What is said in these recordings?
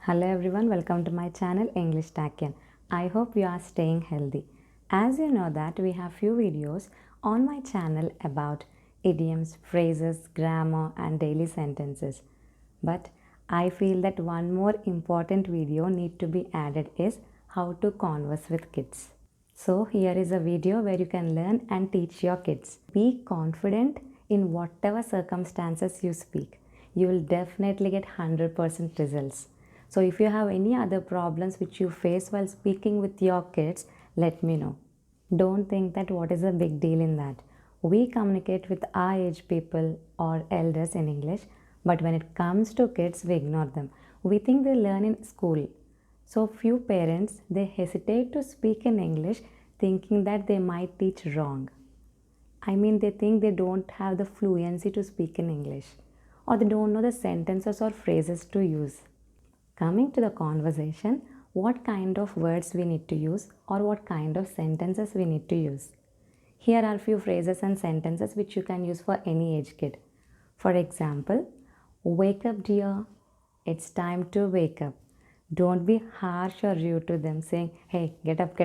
Hello everyone, welcome to my channel English Taken. I hope you are staying healthy. As you know that we have few videos on my channel about idioms, phrases, grammar and daily sentences. But I feel that one more important video need to be added is how to converse with kids. So here is a video where you can learn and teach your kids. Be confident in whatever circumstances you speak. You will definitely get 100% results. So if you have any other problems which you face while speaking with your kids, let me know. Don't think that what is a big deal in that. We communicate with our age people or elders in English, but when it comes to kids, we ignore them. We think they learn in school. So few parents, they hesitate to speak in English thinking that they might teach wrong. I mean, they think they don't have the fluency to speak in English, or they don't know the sentences or phrases to use. Coming to the conversation, what kind of words we need to use or what kind of sentences we need to use. Here are few phrases and sentences which you can use for any age kid. For example, wake up dear, it's time to wake up. Don't be harsh or rude to them saying, hey, get up,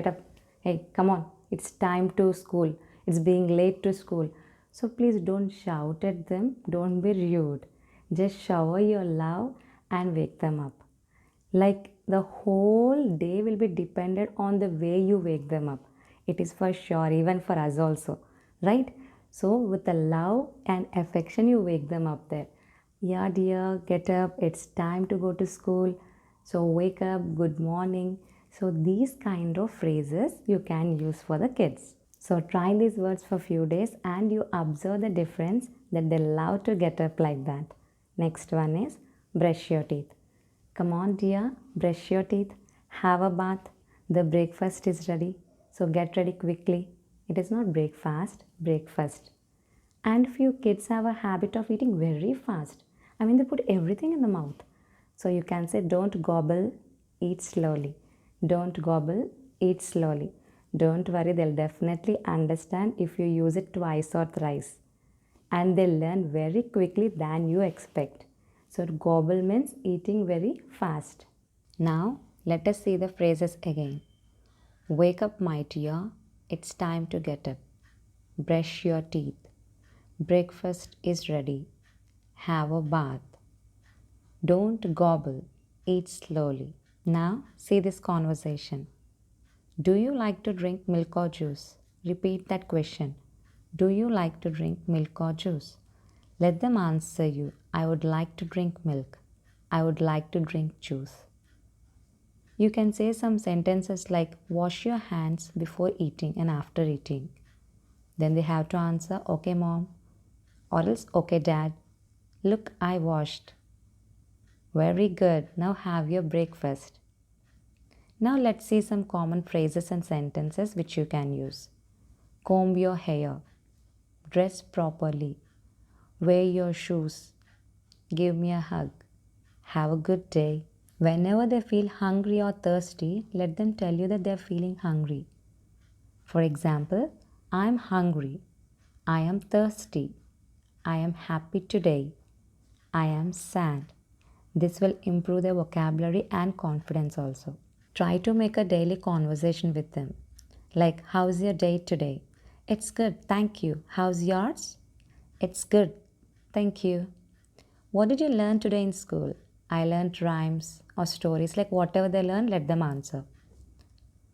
hey, come on, it's time to school, it's being late to school. So please don't shout at them, don't be rude. Just shower your love and wake them up. Like the whole day will be dependent on the way you wake them up. It is for sure, even for us also, right? So with the love and affection, you wake them up there. Yeah, dear, get up. It's time to go to school. So wake up, good morning. So these kind of phrases you can use for the kids. So try these words for few days and you observe the difference that they love to get up like that. Next one is brush your teeth. Come on, dear, brush your teeth, have a bath. The breakfast is ready. So get ready quickly. It is not breakfast, breakfast. And few kids have a habit of eating very fast. I mean, they put everything in the mouth. So you can say, don't gobble, eat slowly. Don't gobble, eat slowly. Don't worry, they'll definitely understand if you use it twice or thrice. And they'll learn very quickly than you expect. So gobble means eating very fast. Now let us see the phrases again. Wake up, my dear. It's time to get up. Brush your teeth. Breakfast is ready. Have a bath. Don't gobble. Eat slowly. Now see this conversation. Do you like to drink milk or juice? Repeat that question. Do you like to drink milk or juice? Let them answer you. I would like to drink milk. I would like to drink juice. You can say some sentences like wash your hands before eating and after eating. Then they have to answer, okay mom, or else okay dad. Look, I washed. Very good. Now have your breakfast. Now let's see some common phrases and sentences which you can use. Comb your hair. Dress properly. Wear your shoes. Give me a hug. Have a good day. Whenever they feel hungry or thirsty, let them tell you that they're feeling hungry. For example, I'm hungry. I am thirsty. I am happy today. I am sad. This will improve their vocabulary and confidence also. Try to make a daily conversation with them. Like, how's your day today? It's good, thank you. How's yours? It's good, thank you. What did you learn today in school? I learned rhymes or stories, like whatever they learn, let them answer.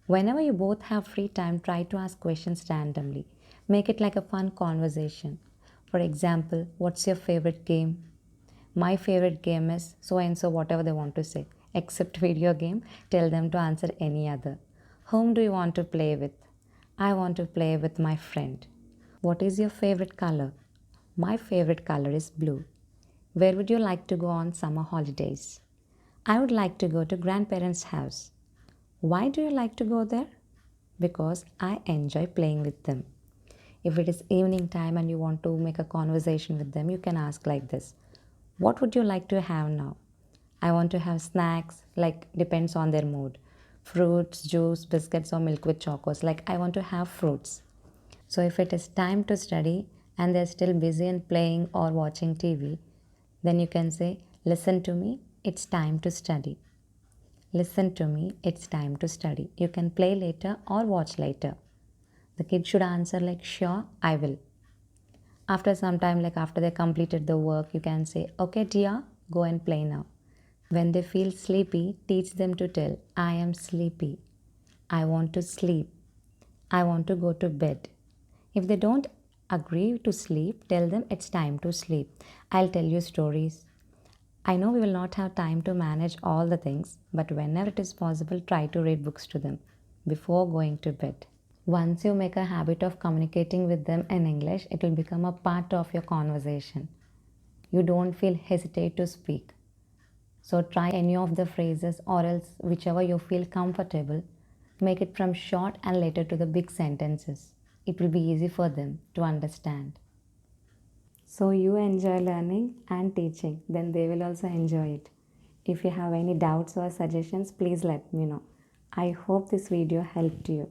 Whenever you both have free time, try to ask questions randomly. Make it like a fun conversation. For example, what's your favorite game? My favorite game is so and so, whatever they want to say. Except video game, tell them to answer any other. Whom do you want to play with? I want to play with my friend. What is your favorite color? My favorite color is blue. Where would you like to go on summer holidays? I would like to go to grandparents' house. Why do you like to go there? Because I enjoy playing with them. If it is evening time and you want to make a conversation with them, you can ask like this. What would you like to have now? I want to have snacks, like depends on their mood. Fruits, juice, biscuits or milk with chocos, like I want to have fruits. So if it is time to study and they're still busy and playing or watching TV, then you can say, listen to me, it's time to study. Listen to me, it's time to study. You can play later or watch later. The kid should answer like, sure, I will. After some time, like after they completed the work, you can say, okay, dear, go and play now. When they feel sleepy, teach them to tell, I am sleepy. I want to sleep. I want to go to bed. If they don't agree to sleep, tell them it's time to sleep. I'll tell you stories. I know we will not have time to manage all the things, but whenever it is possible, try to read books to them before going to bed. Once you make a habit of communicating with them in English, it will become a part of your conversation. You don't feel hesitate to speak. So try any of the phrases or else whichever you feel comfortable. Make it from short and later to the big sentences. It will be easy for them to understand. So you enjoy learning and teaching, then they will also enjoy it. If you have any doubts or suggestions, please let me know. I hope this video helped you.